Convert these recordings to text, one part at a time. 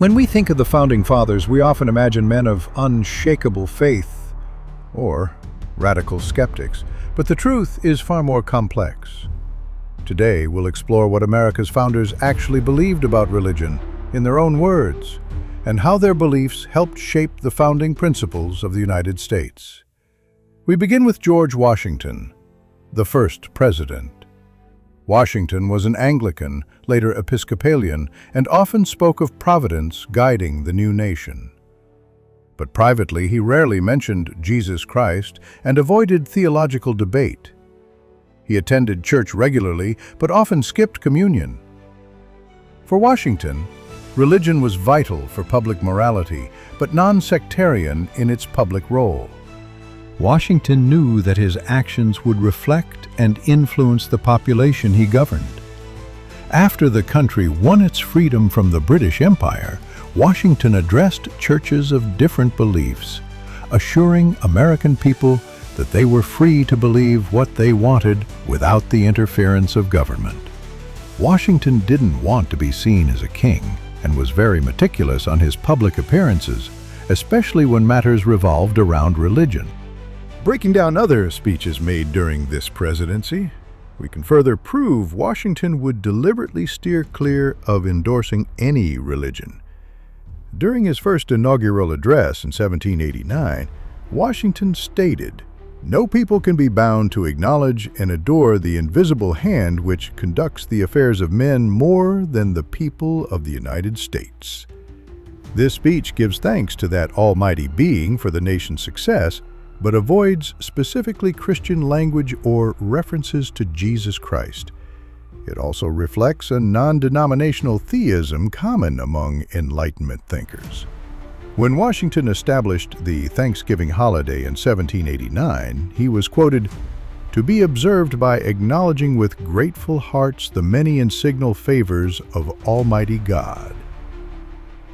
When we think of the Founding Fathers, we often imagine men of unshakable faith or radical skeptics. But the truth is far more complex. Today, we'll explore what America's founders actually believed about religion, in their own words, and how their beliefs helped shape the founding principles of the United States. We begin with George Washington, the first president. Washington was an Anglican, later Episcopalian, and often spoke of providence guiding the new nation. But privately, he rarely mentioned Jesus Christ and avoided theological debate. He attended church regularly, but often skipped communion. For Washington, religion was vital for public morality, but non-sectarian in its public role. Washington knew that his actions would reflect and influence the population he governed. After the country won its freedom from the British Empire, Washington addressed churches of different beliefs, assuring American people that they were free to believe what they wanted without the interference of government. Washington didn't want to be seen as a king and was very meticulous on his public appearances, especially when matters revolved around religion. Breaking down other speeches made during this presidency, we can further prove Washington would deliberately steer clear of endorsing any religion. During his first inaugural address in 1789, Washington stated, "No people can be bound to acknowledge and adore the invisible hand which conducts the affairs of men more than the people of the United States." This speech gives thanks to that almighty being for the nation's success, but avoids specifically Christian language or references to Jesus Christ. It also reflects a non-denominational theism common among Enlightenment thinkers. When Washington established the Thanksgiving holiday in 1789, he was quoted, "to be observed by acknowledging with grateful hearts the many and signal favors of Almighty God."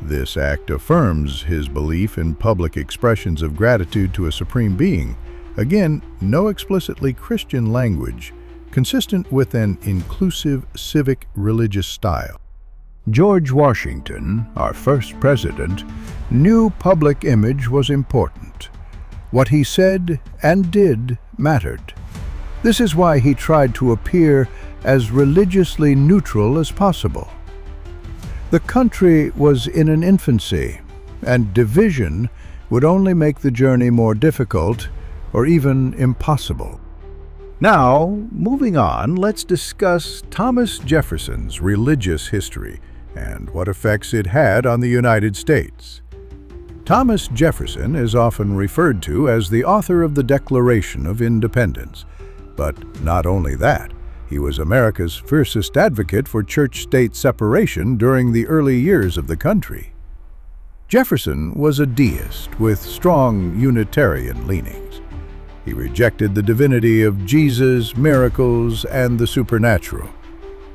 This act affirms his belief in public expressions of gratitude to a supreme being. Again, no explicitly Christian language, consistent with an inclusive civic religious style. George Washington, our first president, knew public image was important. What he said and did mattered. This is why he tried to appear as religiously neutral as possible. The country was in an infancy, and division would only make the journey more difficult or even impossible. Now, moving on, let's discuss Thomas Jefferson's religious history and what effects it had on the United States. Thomas Jefferson is often referred to as the author of the Declaration of Independence. But not only that, he was America's fiercest advocate for church-state separation during the early years of the country. Jefferson was a deist with strong Unitarian leanings. He rejected the divinity of Jesus, miracles, and the supernatural.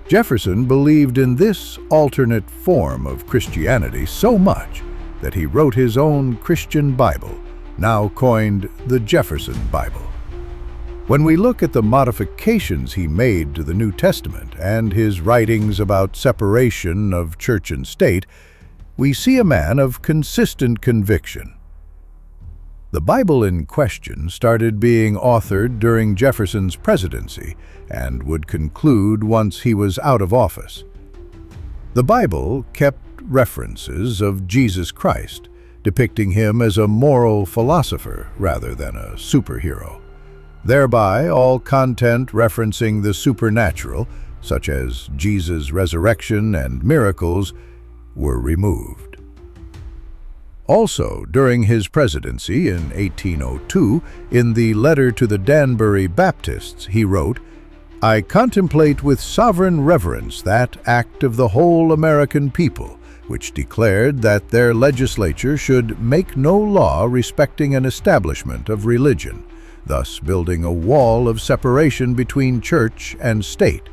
Jefferson believed in this alternate form of Christianity so much that he wrote his own Christian Bible, now coined the Jefferson Bible. When we look at the modifications he made to the New Testament and his writings about separation of church and state, we see a man of consistent conviction. The Bible in question started being authored during Jefferson's presidency and would conclude once he was out of office. The Bible kept references of Jesus Christ, depicting him as a moral philosopher rather than a superhero. Thereby, all content referencing the supernatural, such as Jesus' resurrection and miracles, were removed. Also, during his presidency in 1802, in the letter to the Danbury Baptists, he wrote, "I contemplate with sovereign reverence that act of the whole American people, which declared that their legislature should make no law respecting an establishment of religion, thus building a wall of separation between church and state.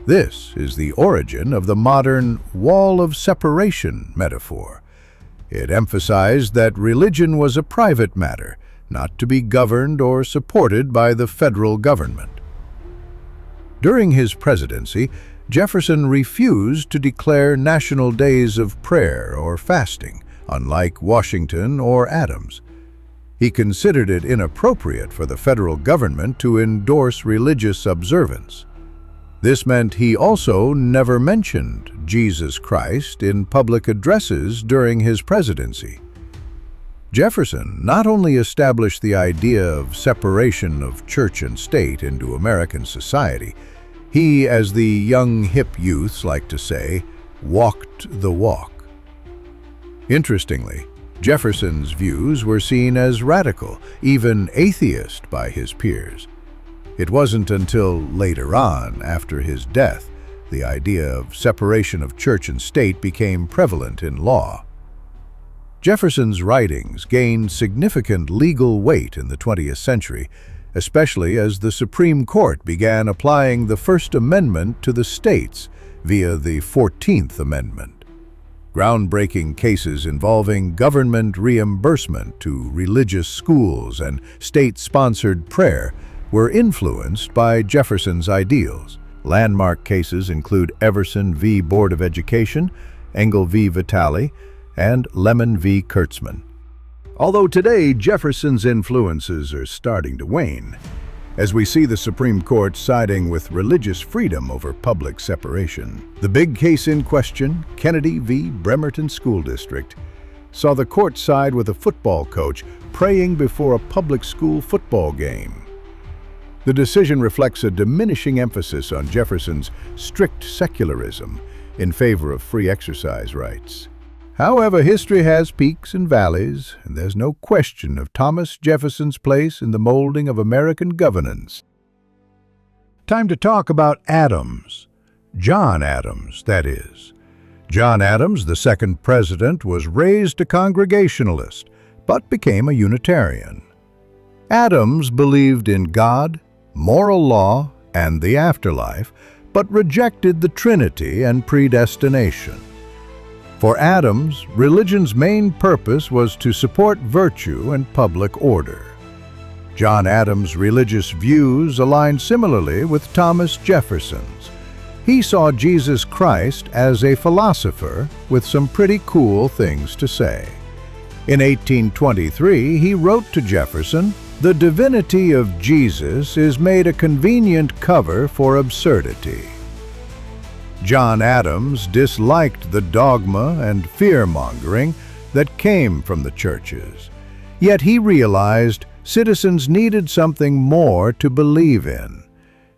This is the origin of the modern wall of separation metaphor. It emphasized that religion was a private matter, not to be governed or supported by the federal government." During his presidency, Jefferson refused to declare national days of prayer or fasting, unlike Washington or Adams. He considered it inappropriate for the federal government to endorse religious observance. This meant he also never mentioned Jesus Christ in public addresses during his presidency. Jefferson not only established the idea of separation of church and state into American society, he, as the young hip youths like to say, walked the walk. Interestingly, Jefferson's views were seen as radical, even atheist by his peers. It wasn't until later on, after his death, the idea of separation of church and state became prevalent in law. Jefferson's writings gained significant legal weight in the 20th century, especially as the Supreme Court began applying the First Amendment to the states via the 14th Amendment. Groundbreaking cases involving government reimbursement to religious schools and state-sponsored prayer were influenced by Jefferson's ideals. Landmark cases include Everson v. Board of Education, Engel v. Vitale, and Lemon v. Kurtzman. Although today Jefferson's influences are starting to wane, as we see the Supreme Court siding with religious freedom over public separation. The big case in question, Kennedy v. Bremerton School District, saw the court side with a football coach praying before a public school football game. The decision reflects a diminishing emphasis on Jefferson's strict secularism in favor of free exercise rights. However, history has peaks and valleys, and there's no question of Thomas Jefferson's place in the molding of American governance. Time to talk about Adams. John Adams, that is. John Adams, the second president, was raised a Congregationalist, but became a Unitarian. Adams believed in God, moral law, and the afterlife, but rejected the Trinity and predestination. For Adams, religion's main purpose was to support virtue and public order. John Adams' religious views aligned similarly with Thomas Jefferson's. He saw Jesus Christ as a philosopher with some pretty cool things to say. In 1823, he wrote to Jefferson, "The divinity of Jesus is made a convenient cover for absurdity." John Adams disliked the dogma and fear-mongering that came from the churches. Yet he realized citizens needed something more to believe in.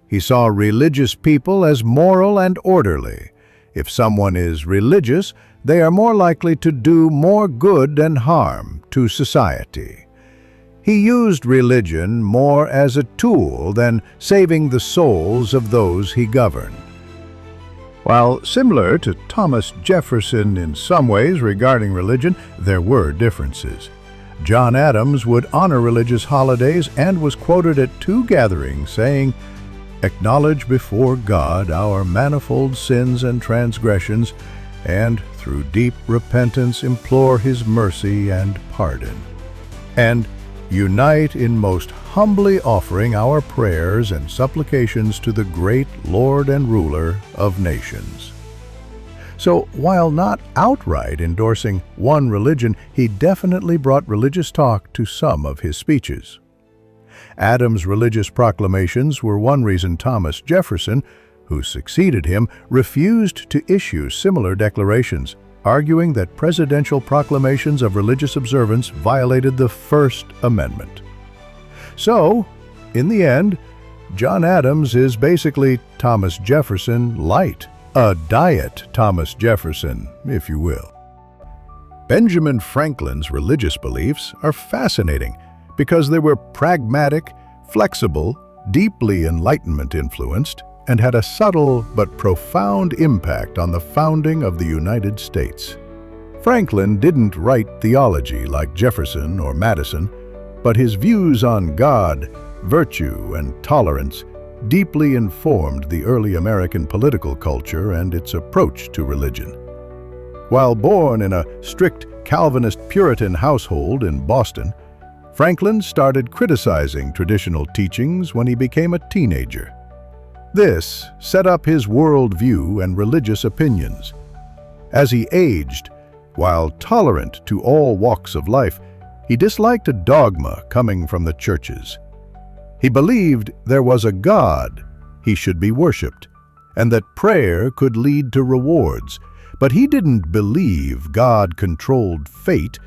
He saw religious people as moral and orderly. If someone is religious, they are more likely to do more good than harm to society. He used religion more as a tool than saving the souls of those he governed. While similar to Thomas Jefferson in some ways regarding religion, there were differences. John Adams would honor religious holidays and was quoted at 2 gatherings saying, "Acknowledge before God our manifold sins and transgressions, and through deep repentance implore His mercy and pardon. And unite in most humbly offering our prayers and supplications to the great Lord and Ruler of nations." So, while not outright endorsing one religion, he definitely brought religious talk to some of his speeches. Adams' religious proclamations were one reason Thomas Jefferson, who succeeded him, refused to issue similar declarations, arguing that presidential proclamations of religious observance violated the First Amendment. So, in the end, John Adams is basically Thomas Jefferson light, a diet Thomas Jefferson, if you will. Benjamin Franklin's religious beliefs are fascinating because they were pragmatic, flexible, deeply Enlightenment influenced, and had a subtle but profound impact on the founding of the United States. Franklin didn't write theology like Jefferson or Madison, but his views on God, virtue, and tolerance deeply informed the early American political culture and its approach to religion. While born in a strict Calvinist Puritan household in Boston, Franklin started criticizing traditional teachings when he became a teenager. This set up his worldview and religious opinions. As he aged, while tolerant to all walks of life, he disliked a dogma coming from the churches. He believed there was a God he should be worshipped, and that prayer could lead to rewards, but he didn't believe God controlled fate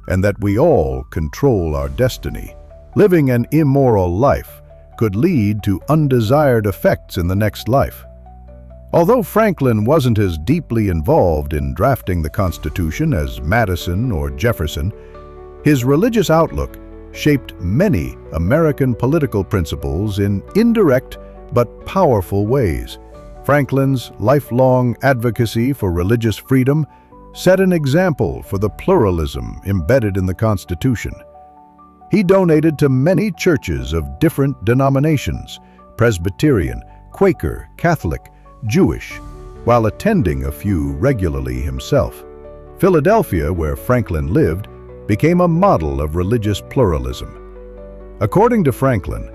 and that we all control our destiny. Living an immoral life could lead to undesired effects in the next life. Although Franklin wasn't as deeply involved in drafting the Constitution as Madison or Jefferson, his religious outlook shaped many American political principles in indirect but powerful ways. Franklin's lifelong advocacy for religious freedom set an example for the pluralism embedded in the Constitution. He donated to many churches of different denominations, Presbyterian, Quaker, Catholic, Jewish, while attending a few regularly himself. Philadelphia, where Franklin lived, became a model of religious pluralism. According to Franklin,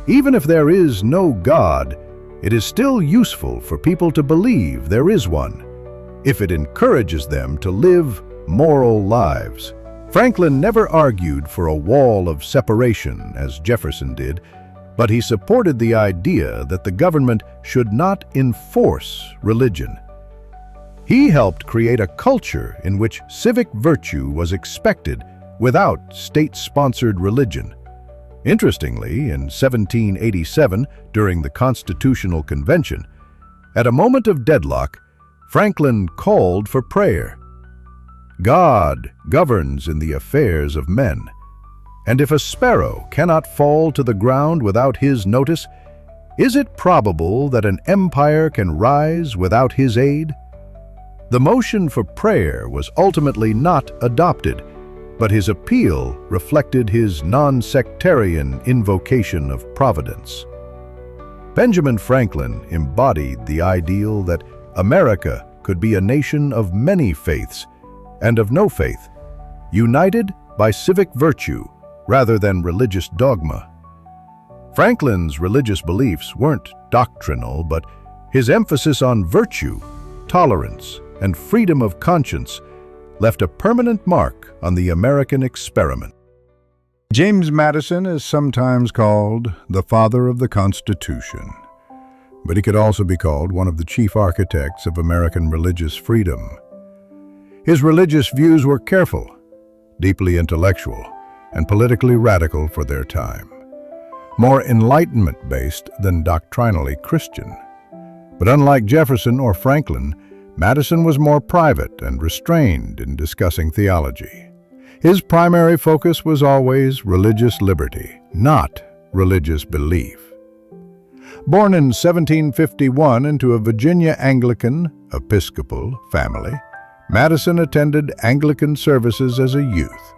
even if there is no God, it is still useful for people to believe there is one, if it encourages them to live moral lives. Franklin never argued for a wall of separation as Jefferson did, but he supported the idea that the government should not enforce religion. He helped create a culture in which civic virtue was expected without state-sponsored religion. Interestingly, in 1787, during the Constitutional Convention, at a moment of deadlock, Franklin called for prayer. God governs in the affairs of men, and if a sparrow cannot fall to the ground without his notice, is it probable that an empire can rise without his aid? The motion for prayer was ultimately not adopted, but his appeal reflected his non-sectarian invocation of providence. Benjamin Franklin embodied the ideal that America could be a nation of many faiths and of no faith, united by civic virtue rather than religious dogma. Franklin's religious beliefs weren't doctrinal, but his emphasis on virtue, tolerance, and freedom of conscience left a permanent mark on the American experiment. James Madison is sometimes called the father of the Constitution, but he could also be called one of the chief architects of American religious freedom. His religious views were careful, deeply intellectual, and politically radical for their time, more Enlightenment-based than doctrinally Christian. But unlike Jefferson or Franklin, Madison was more private and restrained in discussing theology. His primary focus was always religious liberty, not religious belief. Born in 1751 into a Virginia Anglican Episcopal family, Madison attended Anglican services as a youth.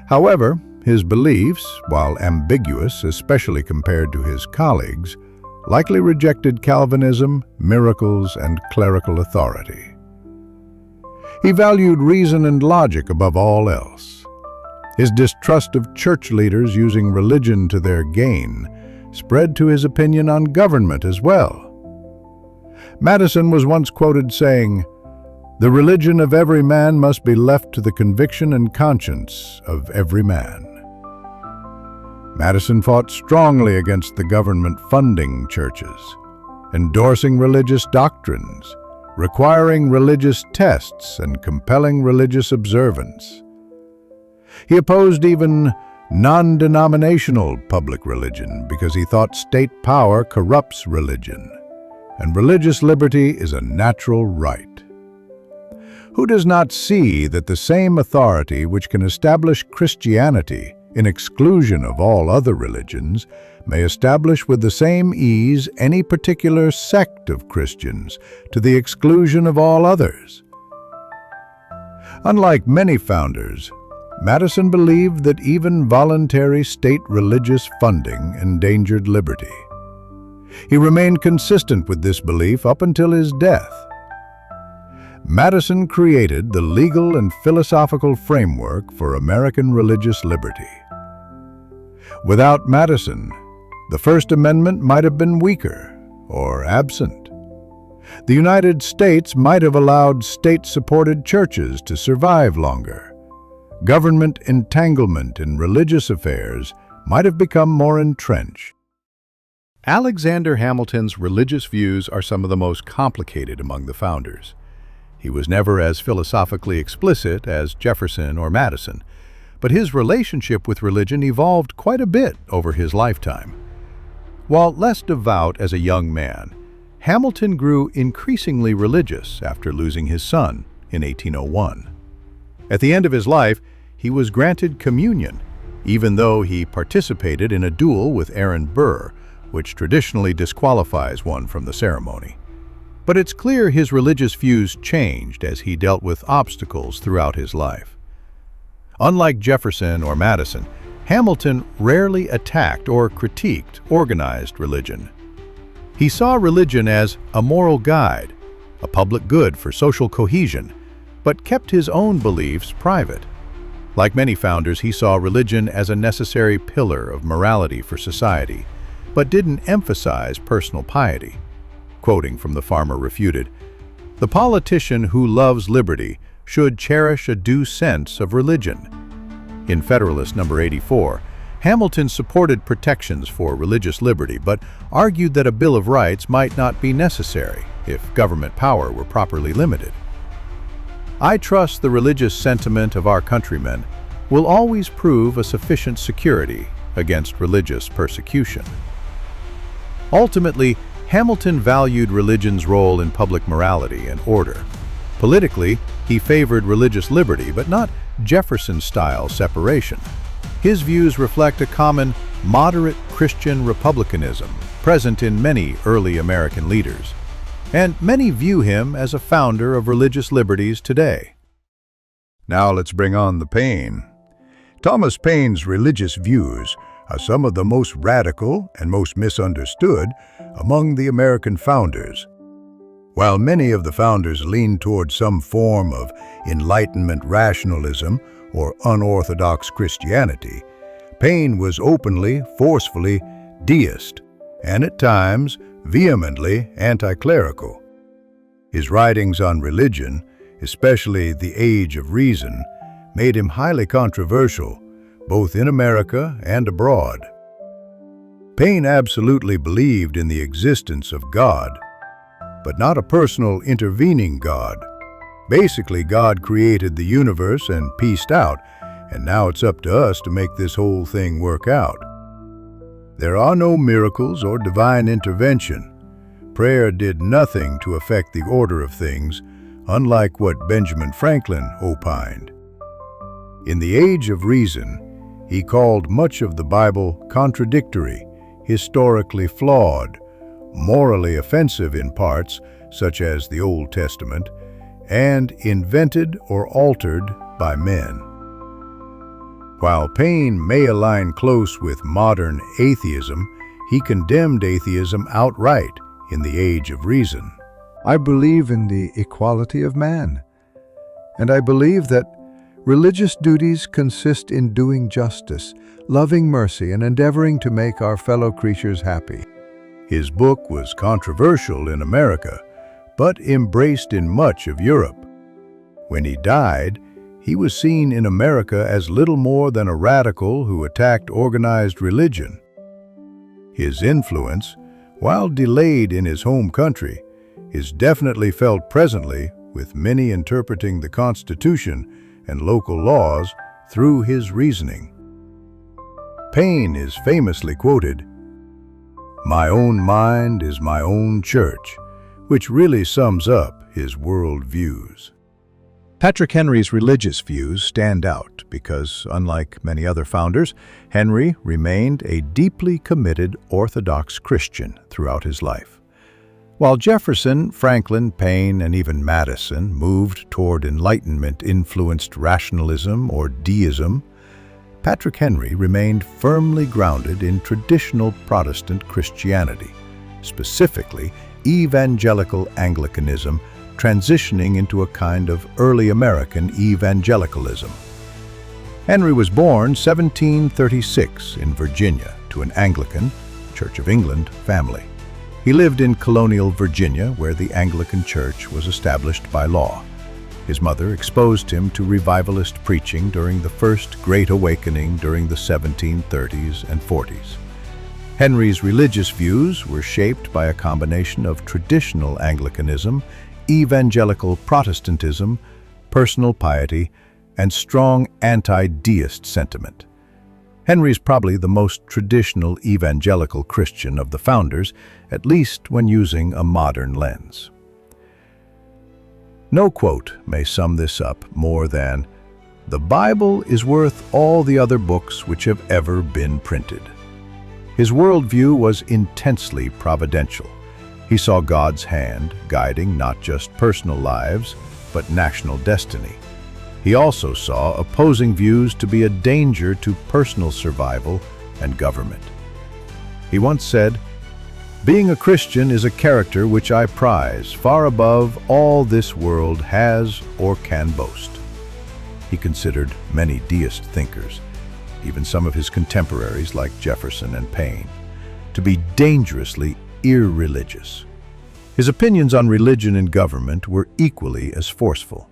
However, his beliefs, while ambiguous, especially compared to his colleagues, likely rejected Calvinism, miracles, and clerical authority. He valued reason and logic above all else. His distrust of church leaders using religion to their gain spread to his opinion on government as well. Madison was once quoted saying, "The religion of every man must be left to the conviction and conscience of every man." Madison fought strongly against the government funding churches, endorsing religious doctrines, requiring religious tests, and compelling religious observance. He opposed even non-denominational public religion because he thought state power corrupts religion, and religious liberty is a natural right. Who does not see that the same authority which can establish Christianity in exclusion of all other religions may establish with the same ease any particular sect of Christians to the exclusion of all others? Unlike many founders, Madison believed that even voluntary state religious funding endangered liberty. He remained consistent with this belief up until his death. Madison created the legal and philosophical framework for American religious liberty. Without Madison, the First Amendment might have been weaker, or absent. The United States might have allowed state-supported churches to survive longer. Government entanglement in religious affairs might have become more entrenched. Alexander Hamilton's religious views are some of the most complicated among the founders. He was never as philosophically explicit as Jefferson or Madison, but his relationship with religion evolved quite a bit over his lifetime. While less devout as a young man, Hamilton grew increasingly religious after losing his son in 1801. At the end of his life, he was granted communion, even though he participated in a duel with Aaron Burr, which traditionally disqualifies one from the ceremony. But it's clear his religious views changed as he dealt with obstacles throughout his life. Unlike Jefferson or Madison, Hamilton rarely attacked or critiqued organized religion. He saw religion as a moral guide, a public good for social cohesion, but kept his own beliefs private. Like many founders, he saw religion as a necessary pillar of morality for society, but didn't emphasize personal piety. Quoting from The Farmer Refuted, "The politician who loves liberty should cherish a due sense of religion." In Federalist number 84, Hamilton supported protections for religious liberty, but argued that a Bill of Rights might not be necessary if government power were properly limited. "I trust the religious sentiment of our countrymen will always prove a sufficient security against religious persecution." Ultimately, Hamilton valued religion's role in public morality and order. Politically, he favored religious liberty, but not Jefferson-style separation. His views reflect a common, moderate Christian republicanism present in many early American leaders, and many view him as a founder of religious liberties today. Now let's bring on the Paine. Thomas Paine's religious views are some of the most radical and most misunderstood among the American founders. While many of the founders leaned toward some form of Enlightenment rationalism or unorthodox Christianity, Paine was openly, forcefully deist, and at times vehemently anti-clerical. His writings on religion, especially The Age of Reason, made him highly controversial, both in America and abroad. Paine absolutely believed in the existence of God, but not a personal intervening God. Basically, God created the universe and pieced out, and now it's up to us to make this whole thing work out. There are no miracles or divine intervention. Prayer did nothing to affect the order of things, unlike what Benjamin Franklin opined. In The Age of Reason, he called much of the Bible contradictory, historically flawed, morally offensive in parts, such as the Old Testament, and invented or altered by men. While Paine may align close with modern atheism, he condemned atheism outright in The Age of Reason. "I believe in the equality of man, and I believe that religious duties consist in doing justice, loving mercy, and endeavoring to make our fellow creatures happy." His book was controversial in America, but embraced in much of Europe. When he died, he was seen in America as little more than a radical who attacked organized religion. His influence, while delayed in his home country, is definitely felt presently, with many interpreting the Constitution and local laws through his reasoning. Paine is famously quoted, "My own mind is my own church," which really sums up his world views. Patrick Henry's religious views stand out because, unlike many other founders, Henry remained a deeply committed Orthodox Christian throughout his life. While Jefferson, Franklin, Paine, and even Madison moved toward Enlightenment-influenced rationalism or Deism, Patrick Henry remained firmly grounded in traditional Protestant Christianity, specifically evangelical Anglicanism, transitioning into a kind of early American evangelicalism. Henry was born 1736 in Virginia to an Anglican, Church of England family. He lived in colonial Virginia, where the Anglican Church was established by law. His mother exposed him to revivalist preaching during the First Great Awakening during the 1730s and 40s. Henry's religious views were shaped by a combination of traditional Anglicanism, evangelical Protestantism, personal piety, and strong anti-deist sentiment. Henry's probably the most traditional evangelical Christian of the founders, at least when using a modern lens. No quote may sum this up more than, "The Bible is worth all the other books which have ever been printed." His worldview was intensely providential. He saw God's hand guiding not just personal lives, but national destiny. He also saw opposing views to be a danger to personal survival and government. He once said, "Being a Christian is a character which I prize far above all this world has or can boast." He considered many deist thinkers, even some of his contemporaries like Jefferson and Paine, to be dangerously irreligious. His opinions on religion and government were equally as forceful.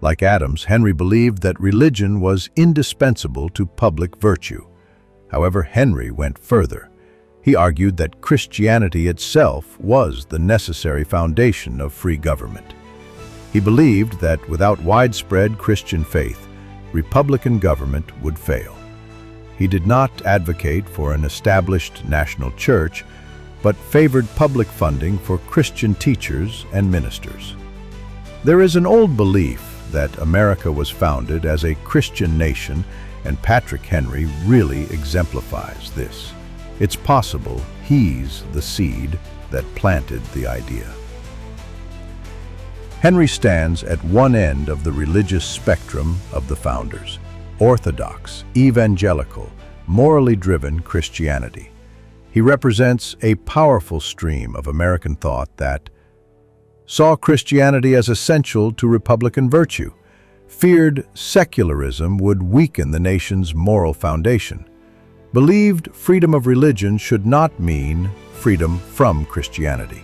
Like Adams, Henry believed that religion was indispensable to public virtue. However, Henry went further. He argued that Christianity itself was the necessary foundation of free government. He believed that without widespread Christian faith, republican government would fail. He did not advocate for an established national church, but favored public funding for Christian teachers and ministers. There is an old belief that America was founded as a Christian nation, and Patrick Henry really exemplifies this. It's possible he's the seed that planted the idea. Henry stands at one end of the religious spectrum of the founders: orthodox, evangelical, morally driven Christianity. He represents a powerful stream of American thought that saw Christianity as essential to republican virtue, feared secularism would weaken the nation's moral foundation, believed freedom of religion should not mean freedom from Christianity.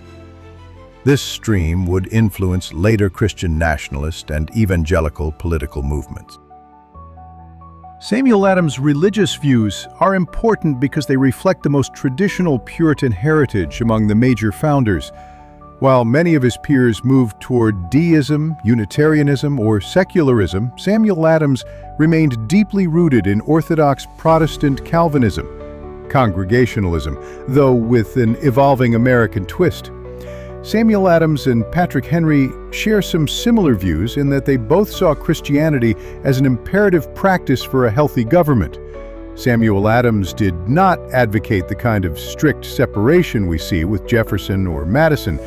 This stream would influence later Christian nationalist and evangelical political movements. Samuel Adams' religious views are important because they reflect the most traditional Puritan heritage among the major founders. While many of his peers moved toward deism, Unitarianism, or secularism, Samuel Adams remained deeply rooted in Orthodox Protestant Calvinism, Congregationalism, though with an evolving American twist. Samuel Adams and Patrick Henry share some similar views in that they both saw Christianity as an imperative practice for a healthy government. Samuel Adams did not advocate the kind of strict separation we see with Jefferson or Madison.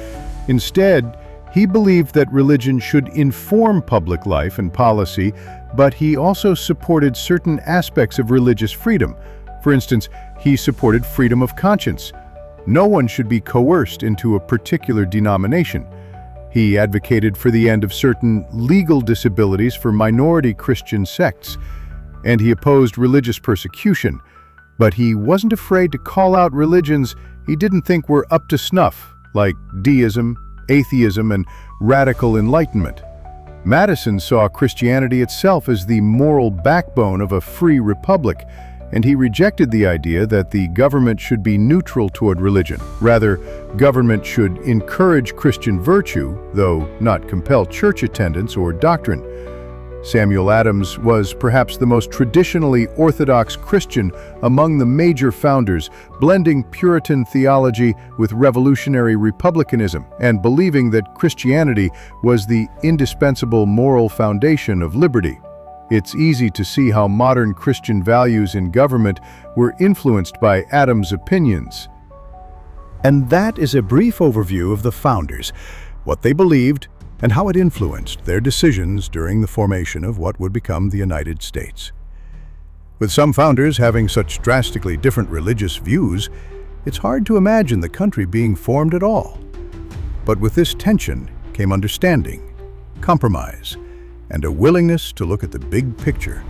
Instead, he believed that religion should inform public life and policy, but he also supported certain aspects of religious freedom. For instance, he supported freedom of conscience. No one should be coerced into a particular denomination. He advocated for the end of certain legal disabilities for minority Christian sects, and he opposed religious persecution, but he wasn't afraid to call out religions he didn't think were up to snuff, like deism, atheism, and radical Enlightenment. Madison saw Christianity itself as the moral backbone of a free republic, and he rejected the idea that the government should be neutral toward religion. Rather, government should encourage Christian virtue, though not compel church attendance or doctrine. Samuel Adams was perhaps the most traditionally Orthodox Christian among the major founders, blending Puritan theology with revolutionary republicanism and believing that Christianity was the indispensable moral foundation of liberty. It's easy to see how modern Christian values in government were influenced by Adams' opinions. And that is a brief overview of the founders, what they believed, and how it influenced their decisions during the formation of what would become the United States. With some founders having such drastically different religious views, it's hard to imagine the country being formed at all. But with this tension came understanding, compromise, and a willingness to look at the big picture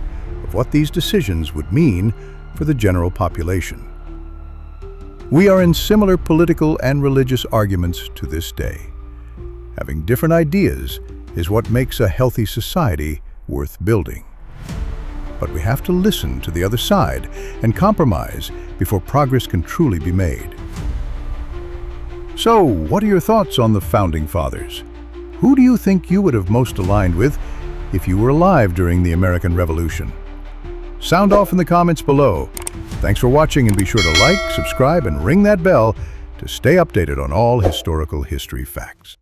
of what these decisions would mean for the general population. We are in similar political and religious arguments to this day. Having different ideas is what makes a healthy society worth building. But we have to listen to the other side and compromise before progress can truly be made. So, what are your thoughts on the Founding Fathers? Who do you think you would have most aligned with if you were alive during the American Revolution? Sound off in the comments below. Thanks for watching, and be sure to like, subscribe, and ring that bell to stay updated on all historical history facts.